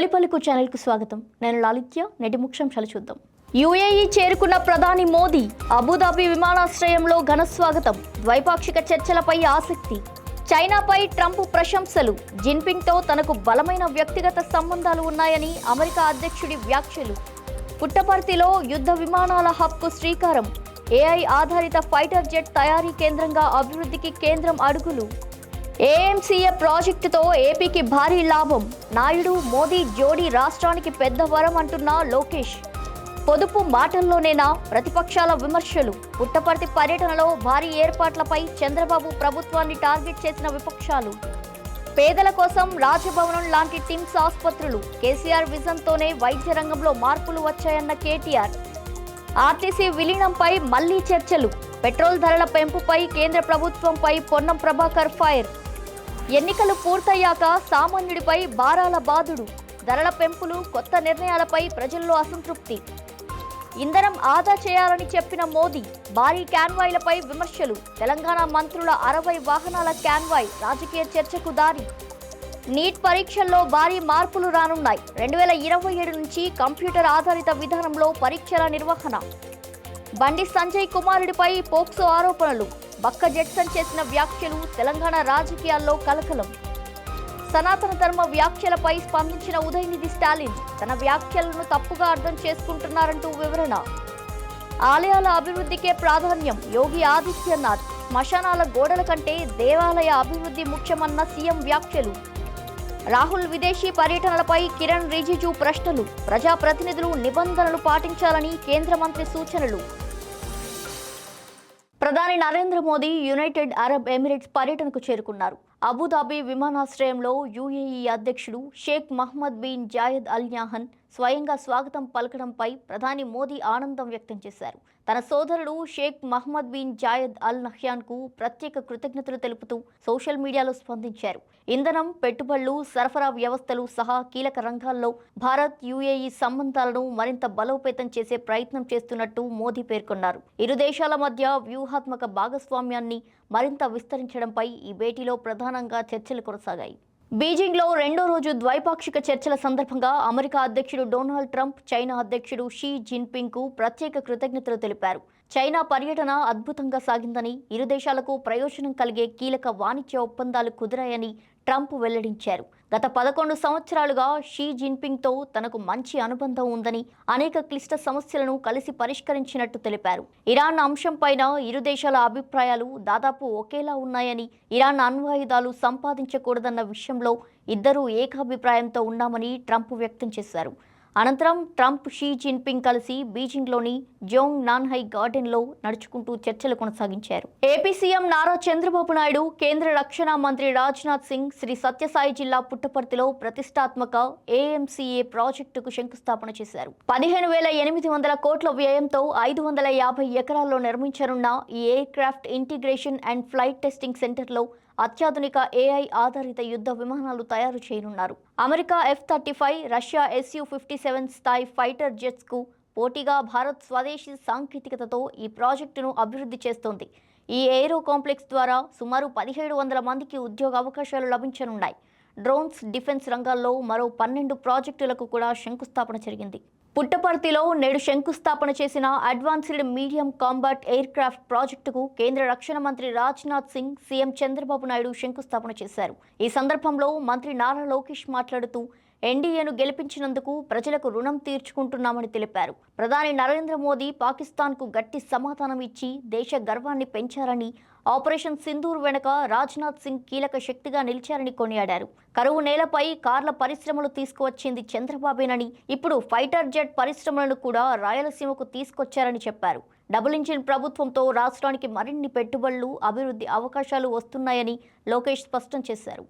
తొలిపలుకు ఛానల్కు స్వాగతం. నేను లాలిత్య. నేటి ముఖ్యాంశాలు చూద్దాం. యుఏఈ చేరుకున్న ప్రధాని మోదీ అబుదాబి విమానాశ్రయంలో ఘన స్వాగతం. ద్వైపాక్షిక చర్చలపై ఆసక్తి. చైనాపై ట్రంప్ ప్రశంసలు. జిన్పింగ్తో తనకు బలమైన వ్యక్తిగత సంబంధాలు ఉన్నాయని అమెరికా అధ్యక్షుడి వ్యాఖ్యలు. పుట్టపర్తిలో యుద్ధ విమానాల హబ్కు శ్రీకారం. ఏఐ ఆధారిత ఫైటర్ జెట్ తయారీ కేంద్రంగా అభివృద్ధికి కేంద్రం అడుగులు. ఏఎంసీఏ ప్రాజెక్టుతో ఏపీకి భారీ లాభం. నాయుడు మోదీ జోడీ రాష్ట్రానికి పెద్ద వరం అంటున్న లోకేష్. పొదుపు మాటల్లోనేనా? ప్రతిపక్షాల విమర్శలు. పుట్టపర్తి పర్యటనలో భారీ ఏర్పాట్లపై చంద్రబాబు ప్రభుత్వాన్ని టార్గెట్ చేసిన విపక్షాలు. పేదల కోసం రాజభవనం లాంటి టిమ్స్ ఆసుపత్రులు. కేసీఆర్ విజన్తోనే వైద్య రంగంలో మార్పులు వచ్చాయన్న కేటీఆర్. ఆర్టీసీ విలీనంపై మళ్లీ చర్చలు. పెట్రోల్ ధరల పెంపుపై కేంద్ర ప్రభుత్వంపై పొన్నం ప్రభాకర్ ఫైర్. ఎన్నికలు పూర్తయ్యాక సామాన్యుడిపై భారాల బాదుడు. ధరల పెంపులు, కొత్త నిర్ణయాలపై ప్రజల్లో అసంతృప్తి. ఇంధనం ఆదా చేయాలని చెప్పిన మోదీ. భారీ క్యాన్వాయ్లపై విమర్శలు. తెలంగాణ మంత్రుల 60 వాహనాల క్యాన్వాయ్ రాజకీయ చర్చకు దారి. నీట్ పరీక్షల్లో భారీ మార్పులు రానున్నాయి. 2027 నుంచి కంప్యూటర్ ఆధారిత విధానంలో పరీక్షల నిర్వహణ. బండి సంజయ్ కుమారుడిపై పోక్సో ఆరోపణలు. బక్క జడ్సన్ చేసిన వ్యాఖ్యలు తెలంగాణ రాజకీయాల్లో కలకలం. సనాతన ధర్మ వ్యాఖ్యలపై స్పందించిన ఉదయనిధి స్టాలిన్. తన వ్యాఖ్యలను తప్పుగా అర్థం చేసుకుంటున్నారంటూ వివరణ. ఆలయాల అభివృద్ధికే ప్రాధాన్యం యోగి ఆదిత్యనాథ్. శ్మశానాల గోడల కంటే దేవాలయ అభివృద్ధి ముఖ్యమన్న సీఎం వ్యాఖ్యలు. రాహుల్ విదేశీ పర్యటనలపై కిరణ్ రిజిజు ప్రశ్నలు. ప్రజాప్రతినిధులు నిబంధనలు పాటించాలని కేంద్ర మంత్రి సూచనలు. ప్రధాని Narendra Modi United Arab Emirates పర్యటనకు చేరుకున్నారు. అబుదాబి విమానాశ్రయంలో యుఏఈ అధ్యక్షుడు Sheikh Mohammed bin Zayed Al Nahyan స్వయంగా స్వాగతం పలకడంపై ప్రధాని మోదీ ఆనందం వ్యక్తం చేశారు. తన సోదరుడు షేక్ మహమ్మద్ బిన్ జాయద్ అల్ నహ్యాన్కు ప్రత్యేక కృతజ్ఞతలు తెలుపుతూ సోషల్ మీడియాలో స్పందించారు. ఇంధనం, పెట్టుబడులు, సరఫరా వ్యవస్థలు సహా కీలక రంగాల్లో భారత్ యుఏఈ సంబంధాలను మరింత బలోపేతం చేసే ప్రయత్నం చేస్తున్నట్టు మోదీ పేర్కొన్నారు. ఇరు దేశాల మధ్య వ్యూహాత్మక భాగస్వామ్యాన్ని మరింత విస్తరించడంపై ఈ భేటీలో ప్రధానంగా చర్చలు కొనసాగాయి. బీజింగ్లో రెండో రోజు ద్వైపాక్షిక చర్చల సందర్భంగా అమెరికా అధ్యక్షుడు డొనాల్డ్ ట్రంప్ చైనా అధ్యక్షుడు షీ జిన్పింగ్కు ప్రత్యేక కృతజ్ఞతలు తెలిపారు. చైనా పర్యటన అద్భుతంగా సాగిందని, ఇరు దేశాలకు ప్రయోజనం కలిగే కీలక వాణిజ్య ఒప్పందాలు కుదిరాయని ట్రంప్ వెల్లడించారు. గత 11 సంవత్సరాలుగా షీ జిన్పింగ్తో తనకు మంచి అనుబంధం ఉందని, అనేక క్లిష్ట సమస్యలను కలిసి పరిష్కరించినట్టు తెలిపారు. ఇరాన్ అంశంపైన ఇరు దేశాల అభిప్రాయాలు దాదాపు ఒకేలా ఉన్నాయని, ఇరాన్ అణ్వాయుధాలు సంపాదించకూడదన్న విషయంలో ఇద్దరూ ఏకాభిప్రాయంతో ఉన్నామని ట్రంప్ వ్యక్తం చేశారు. అనంతరం ట్రంప్ షీ జిన్పింగ్ కలిసి బీజింగ్లోని జోంగ్ నాన్హై గార్డెన్లో నడుచుకుంటూ చర్చలు కొనసాగించారు. ఏపీ సీఎం నారా చంద్రబాబు నాయుడు, కేంద్ర రక్షణ మంత్రి రాజ్నాథ్ సింగ్ శ్రీ సత్యసాయి జిల్లా పుట్టపర్తిలో ప్రతిష్టాత్మక ఏఎంసీఏ ప్రాజెక్టుకు శంకుస్థాపన చేశారు. 15,800 కోట్ల వ్యయంతో 550 ఎకరాల్లో నిర్మించనున్న ఈ air craft integration and flight testing సెంటర్లో అత్యాధునిక ఏఐ ఆధారిత యుద్ధ విమానాలు తయారు చేయనున్నారు. అమెరికా F-35, రష్యా Su-57 స్థాయి ఫైటర్ జెట్స్కు పోటీగా భారత్ స్వదేశీ సాంకేతికతతో ఈ ప్రాజెక్టును అభివృద్ధి చేస్తోంది. ఈ ఏరో కాంప్లెక్స్ ద్వారా సుమారు 1,700 మందికి ఉద్యోగ అవకాశాలు లభించనున్నాయి. డ్రోన్స్, డిఫెన్స్ రంగాల్లో మరో 12 ప్రాజెక్టులకు కూడా శంకుస్థాపన జరిగింది. పుట్టపర్తిలో నేడు శంకుస్థాపన చేసిన advanced medium combat aircraft ప్రాజెక్టుకు కేంద్ర రక్షణ మంత్రి రాజ్నాథ్ సింగ్, సీఎం చంద్రబాబు నాయుడు శంకుస్థాపన చేశారు. ఈ సందర్భంలో మంత్రి నారా లోకేష్ మాట్లాడుతూ ఎన్డీఏను గెలిపించినందుకు ప్రజలకు రుణం తీర్చుకుంటున్నామని తెలిపారు. ప్రధాని నరేంద్ర మోదీ పాకిస్తాన్కు గట్టి సమాధానం ఇచ్చి దేశ గర్వాన్ని పెంచారని, ఆపరేషన్ సింధూర్ వెనుక రాజ్నాథ్ సింగ్ కీలక శక్తిగా నిలిచారని కొనియాడారు. కరువు నేలపై కార్ల పరిశ్రమలు తీసుకువచ్చింది చంద్రబాబేనని, ఇప్పుడు ఫైటర్ జెట్ పరిశ్రమలను కూడా రాయలసీమకు తీసుకొచ్చారని చెప్పారు. డబుల్ ఇంజిన్ ప్రభుత్వంతో రాష్ట్రానికి మరిన్ని పెట్టుబడులు, అభివృద్ధి అవకాశాలు వస్తున్నాయని లోకేష్ స్పష్టం చేశారు.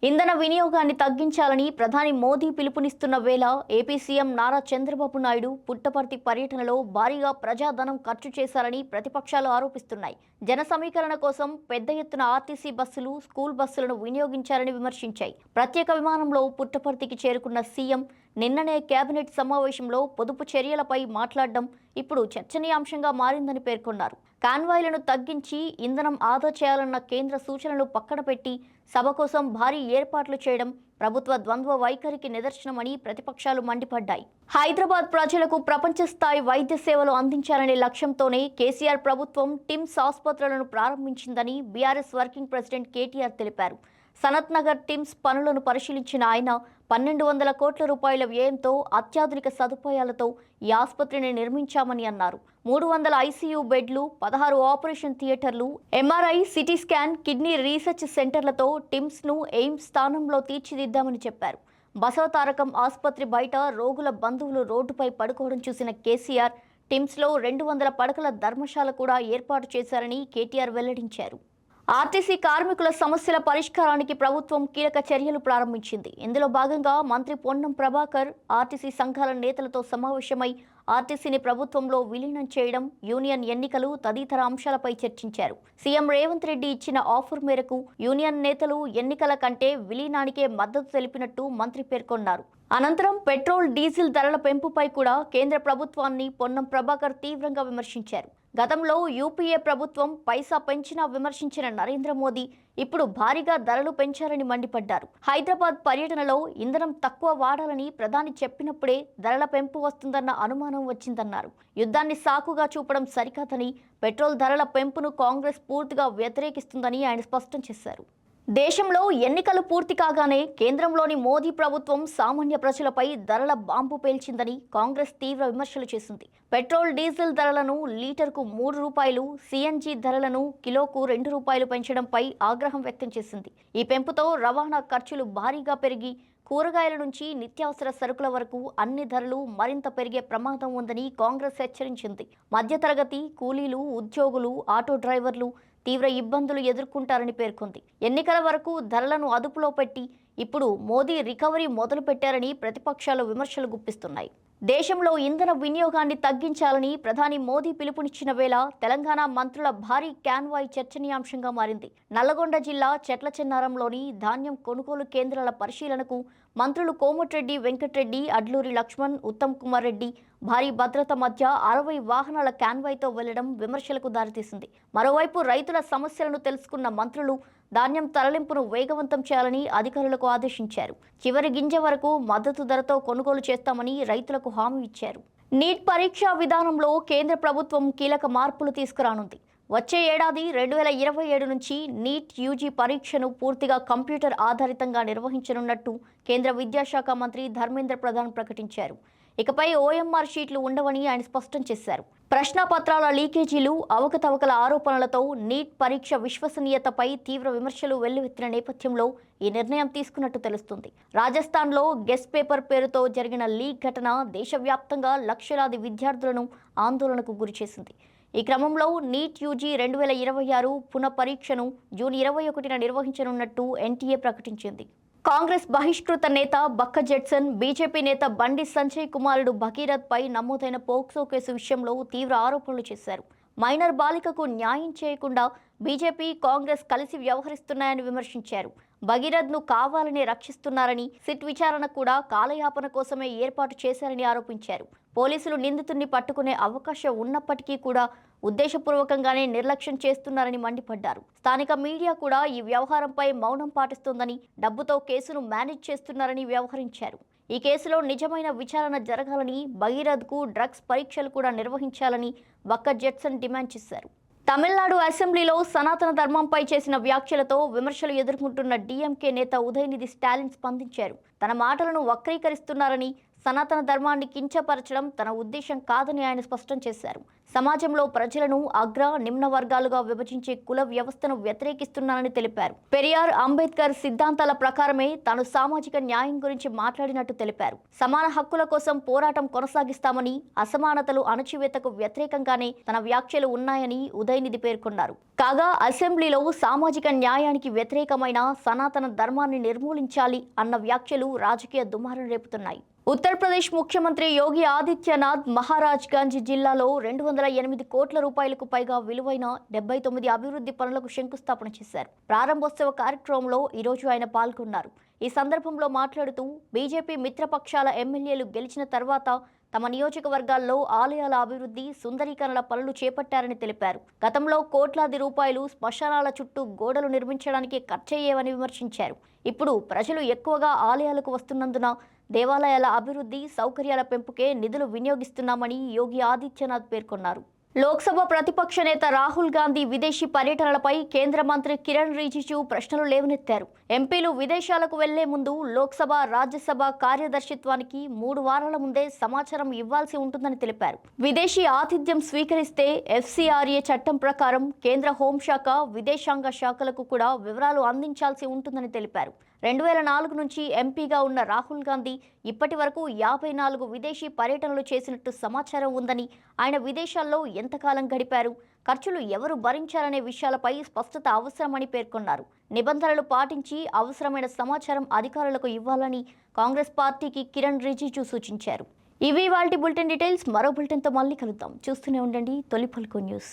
ఇంధన వినియోగాన్ని తగ్గించాలని ప్రధాని మోదీ పిలుపునిస్తున్న వేళ ఏపీ సీఎం నారా చంద్రబాబు నాయుడు పుట్టపర్తి పర్యటనలో భారీగా ప్రజాధనం ఖర్చు చేశారని ప్రతిపక్షాలు ఆరోపిస్తున్నాయి. జన సమీకరణ కోసం పెద్ద ఎత్తున ఆర్టీసీ బస్సులు, స్కూల్ బస్సులను వినియోగించారని విమర్శించాయి. ప్రత్యేక విమానంలో పుట్టపర్తికి చేరుకున్న సీఎం నిన్ననే కేబినెట్ సమావేశంలో పొదుపు చర్యలపై మాట్లాడడం ఇప్పుడు చర్చనీయాంశంగా మారిందని పేర్కొన్నారు. కాన్వాయ్లను తగ్గించి ఇంధనం ఆదా చేయాలన్న కేంద్ర సూచనలు పక్కన పెట్టి సభ కోసం భారీ ఏర్పాట్లు చేయడం ప్రభుత్వ ద్వంద్వ వైఖరికి నిదర్శనమని ప్రతిపక్షాలు మండిపడ్డాయి. హైదరాబాద్ ప్రజలకు ప్రపంచ స్థాయి వైద్య సేవలు అందించాలనే లక్ష్యంతోనే కేసీఆర్ ప్రభుత్వం టిమ్స్ ఆసుపత్రులను ప్రారంభించిందని బీఆర్ఎస్ వర్కింగ్ ప్రెసిడెంట్ కేటీఆర్ తెలిపారు. సనత్ నగర్ టిమ్స్ పనులను పరిశీలించిన ఆయన 1200 కోట్ల రూపాయల వ్యయంతో అత్యాధునిక సదుపాయాలతో ఈ ఆసుపత్రిని నిర్మించామని అన్నారు. 300 ఐసీయూ బెడ్లు, 16 ఆపరేషన్ థియేటర్లు, MRI, CT scan, kidney research సెంటర్లతో టిమ్స్ను ఎయిమ్స్ స్థానంలో తీర్చిదిద్దామని చెప్పారు. బసవతారకం ఆసుపత్రి బయట రోగుల బంధువులు రోడ్డుపై పడుకోవడం చూసిన కేసీఆర్ టిమ్స్లో 200 పడకల ధర్మశాల కూడా ఏర్పాటు చేశారని కేటీఆర్ వెల్లడించారు. ఆర్టీసీ కార్మికుల సమస్యల పరిష్కారానికి ప్రభుత్వం కీలక చర్యలు ప్రారంభించింది. ఇందులో భాగంగా మంత్రి పొన్నం ప్రభాకర్ ఆర్టీసీ సంఘాల నేతలతో సమావేశమై ఆర్టీసీని ప్రభుత్వంలో విలీనం చేయడం, యూనియన్ ఎన్నికలు తదితర అంశాలపై చర్చించారు. సీఎం రేవంత్ రెడ్డి ఇచ్చిన ఆఫర్ మేరకు యూనియన్ నేతలు ఎన్నికల కంటే విలీనానికే మద్దతు తెలిపినట్టు మంత్రి పేర్కొన్నారు. అనంతరం పెట్రోల్, డీజిల్ ధరల పెంపుపై కూడా కేంద్ర ప్రభుత్వాన్ని పొన్నం ప్రభాకర్ తీవ్రంగా విమర్శించారు. గతంలో యూపీఏ ప్రభుత్వం పైసా పెంచినా విమర్శించిన నరేంద్ర మోదీ ఇప్పుడు భారీగా ధరలు పెంచారని మండిపడ్డారు. హైదరాబాద్ పర్యటనలో ఇంధనం తక్కువ వాడాలని ప్రధాని చెప్పినప్పుడే ధరల పెంపు వస్తుందన్న అనుమానం వచ్చిందన్నారు. యుద్ధాన్ని సాకుగా చూపడం సరికాదని, పెట్రోల్ ధరల పెంపును కాంగ్రెస్ పూర్తిగా వ్యతిరేకిస్తుందని ఆయన స్పష్టం చేశారు. దేశంలో ఎన్నికలు పూర్తి కాగానే కేంద్రంలోని మోదీ ప్రభుత్వం సామాన్య ప్రజలపై ధరల బాంబు పేల్చిందని కాంగ్రెస్ తీవ్ర విమర్శలు చేసింది. పెట్రోల్, డీజిల్ ధరలను లీటర్కు 3 రూపాయలు, సీఎన్జీ ధరలను కిలోకు 2 రూపాయలు పెంచడంపై ఆగ్రహం వ్యక్తం చేసింది. ఈ పెంపుతో రవాణా ఖర్చులు భారీగా పెరిగి కూరగాయల నుంచి నిత్యావసర సరుకుల వరకు అన్ని ధరలు మరింత పెరిగే ప్రమాదం ఉందని కాంగ్రెస్ హెచ్చరించింది. మధ్యతరగతి, కూలీలు, ఉద్యోగులు, ఆటో డ్రైవర్లు తీవ్ర ఇబ్బందులు ఎదుర్కొంటారని పేర్కొంది. ఎన్నికల వరకు ధరలను అదుపులో పెట్టి ఇప్పుడు మోదీ రికవరీ మొదలు పెట్టారని ప్రతిపక్షాలు విమర్శలు గుప్పిస్తున్నాయి. దేశంలో ఇంధన వినియోగాన్ని తగ్గించాలని ప్రధాని మోదీ పిలుపునిచ్చిన వేళ తెలంగాణ మంత్రుల భారీ కాన్వాయ్ చర్చనీయాంశంగా మారింది. నల్లగొండ జిల్లా చెట్లచెన్నారంలోని ధాన్యం కొనుగోలు కేంద్రాల పరిశీలనకు మంత్రులు కోమటిరెడ్డి వెంకటరెడ్డి, అడ్లూరి లక్ష్మణ్, ఉత్తమ్ కుమార్ రెడ్డి భారీ భద్రత మధ్య 60 వాహనాల కాన్వాయ్తో వెళ్లడం విమర్శలకు దారితీసింది. మరోవైపు రైతుల సమస్యలను తెలుసుకున్న మంత్రులు ధాన్యం తరలింపును వేగవంతం చేయాలని అధికారులకు ఆదేశించారు. చివరి గింజ వరకు మద్దతు ధరతో కొనుగోలు చేస్తామని రైతులకు హామీ ఇచ్చారు. నీట్ పరీక్షా విధానంలో కేంద్ర ప్రభుత్వం కీలక మార్పులు తీసుకురానుంది. వచ్చే ఏడాది 2027 నుంచి నీట్ యూజీ పరీక్షను పూర్తిగా కంప్యూటర్ ఆధారితంగా నిర్వహించనున్నట్టు కేంద్ర విద్యాశాఖ మంత్రి ధర్మేంద్ర ప్రధాన్ ప్రకటించారు. ఇకపై ఓఎంఆర్ షీట్లు ఉండవని ఆయన స్పష్టం చేశారు. ప్రశ్నాపత్రాల లీకేజీలు, అవకతవకల ఆరోపణలతో నీట్ పరీక్ష విశ్వసనీయతపై తీవ్ర విమర్శలు వెల్లువెత్తిన నేపథ్యంలో ఈ నిర్ణయం తీసుకున్నట్టు తెలుస్తుంది. రాజస్థాన్లో గెస్ట్ పేపర్ పేరుతో జరిగిన లీక్ ఘటన దేశవ్యాప్తంగా లక్షలాది విద్యార్థులను ఆందోళనకు గురిచేసింది. ఈ క్రమంలో నీట్ యూజీ 2026 పునః పరీక్షను జూన్ 21న నిర్వహించనున్నట్టు ఎన్టీఏ ప్రకటించింది. కాంగ్రెస్ బహిష్కృత నేత బక్క జెట్సన్, బీజేపీ నేత బండి సంజయ్ కుమారుడు భగీరథ్ పై నమోదైన పోక్సో కేసు విషయంలో తీవ్ర ఆరోపణలు చేశారు. మైనర్ బాలికకు న్యాయం చేయకుండా బీజేపీ, కాంగ్రెస్ కలిసి వ్యవహరిస్తున్నాయని విమర్శించారు. భగీరథ్ను కావాలనే రక్షిస్తున్నారని, సిట్ విచారణ కూడా కాలయాపన కోసమే ఏర్పాటు చేశారని ఆరోపించారు. పోలీసులు నిందితుడిని పట్టుకునే అవకాశం ఉన్నప్పటికీ కూడా ఉద్దేశపూర్వకంగానే నిర్లక్ష్యం చేస్తున్నారని మండిపడ్డారు. స్థానిక మీడియా కూడా ఈ వ్యవహారంపై మౌనం పాటిస్తోందని, డబ్బుతో కేసును మేనేజ్ చేస్తున్నారని వ్యవహరించారు. ఈ కేసులో నిజమైన విచారణ జరగాలని, భగీరథ్కు డ్రగ్స్ పరీక్షలు కూడా నిర్వహించాలని బక్క జెట్సన్ డిమాండ్ చేశారు. తమిళనాడు అసెంబ్లీలో సనాతన ధర్మంపై చేసిన వ్యాఖ్యలతో విమర్శలు ఎదుర్కొంటున్న డీఎంకే నేత ఉదయనిధి స్టాలిన్ స్పందించారు. తన మాటలను వక్రీకరిస్తున్నారని, సనాతన ధర్మాన్ని కించపరచడం తన ఉద్దేశం కాదని ఆయన స్పష్టం చేశారు. సమాజంలో ప్రజలను అగ్ర, నిమ్న వర్గాలుగా విభజించే కుల వ్యవస్థను వ్యతిరేకిస్తున్నానని తెలిపారు. పెరియార్, అంబేద్కర్ సిద్ధాంతాల ప్రకారమే తాను సామాజిక న్యాయం గురించి మాట్లాడినట్టు తెలిపారు. సమాన హక్కుల కోసం పోరాటం కొనసాగిస్తామని, అసమానతలు, అణచివేతకు వ్యతిరేకంగానే తన వ్యాఖ్యలు ఉన్నాయని ఉదయనిధి పేర్కొన్నారు. కాగా అసెంబ్లీలో సామాజిక న్యాయానికి వ్యతిరేకమైన సనాతన ధర్మాన్ని నిర్మూలించాలి అన్న వ్యాఖ్యలు రాజకీయ దుమారం రేపుతున్నాయి. ఉత్తరప్రదేశ్ ముఖ్యమంత్రి యోగి ఆదిత్యనాథ్ మహారాజ్గంజ్ జిల్లాలో 208 కోట్ల రూపాయలకు పైగా విలువైన 79 అభివృద్ధి పనులకు శంకుస్థాపన చేశారు. ప్రారంభోత్సవ కార్యక్రమంలో ఈరోజు ఆయన పాల్గొన్నారు. ఈ సందర్భంలో మాట్లాడుతూ బీజేపీ మిత్రపక్షాల ఎమ్మెల్యేలు గెలిచిన తర్వాత తమ నియోజకవర్గాల్లో ఆలయాల అభివృద్ధి, సుందరీకరణ పనులు చేపట్టారని తెలిపారు. గతంలో కోట్లాది రూపాయలు శ్మశానాల చుట్టూ గోడలు నిర్మించడానికి ఖర్చయ్యేవని విమర్శించారు. ఇప్పుడు ప్రజలు ఎక్కువగా ఆలయాలకు వస్తున్నందున దేవాలయాల అభివృద్ధి, సౌకర్యాల పెంపుకే నిధులు వినియోగిస్తున్నామని యోగి ఆదిత్యనాథ్ పేర్కొన్నారు. లోక్సభ ప్రతిపక్ష నేత రాహుల్ గాంధీ విదేశీ పర్యటనలపై కేంద్ర మంత్రి కిరణ్ రిజిజు ప్రశ్నలు లేవనెత్తారు. ఎంపీలు విదేశాలకు వెళ్లే ముందు లోక్సభ, రాజ్యసభ కార్యదర్శిత్వానికి 3 వారాల ముందే సమాచారం ఇవ్వాల్సి ఉంటుందని తెలిపారు. విదేశీ ఆతిథ్యం స్వీకరిస్తే FCRA చట్టం ప్రకారం కేంద్ర హోంశాఖ, విదేశాంగ శాఖలకు కూడా వివరాలు అందించాల్సి ఉంటుందని తెలిపారు. 2004 నుంచి ఎంపీగా ఉన్న రాహుల్ గాంధీ ఇప్పటి వరకు 54 విదేశీ పర్యటనలు చేసినట్టు సమాచారం ఉందని, ఆయన విదేశాల్లో ఎంతకాలం గడిపారు, ఖర్చులు ఎవరు భరించారనే విషయాలపై స్పష్టత అవసరమని పేర్కొన్నారు. నిబంధనలు పాటించి అవసరమైన సమాచారం అధికారులకు ఇవ్వాలని కాంగ్రెస్ పార్టీకి కిరణ్ రిజిజు సూచించారు. ఇవి ఇవాల్టి బులెటిన్ డీటెయిల్స్. మరో బులెటిన్తో మళ్ళీ కలుద్దాం. చూస్తూనే ఉండండి తొలి పలుకు న్యూస్.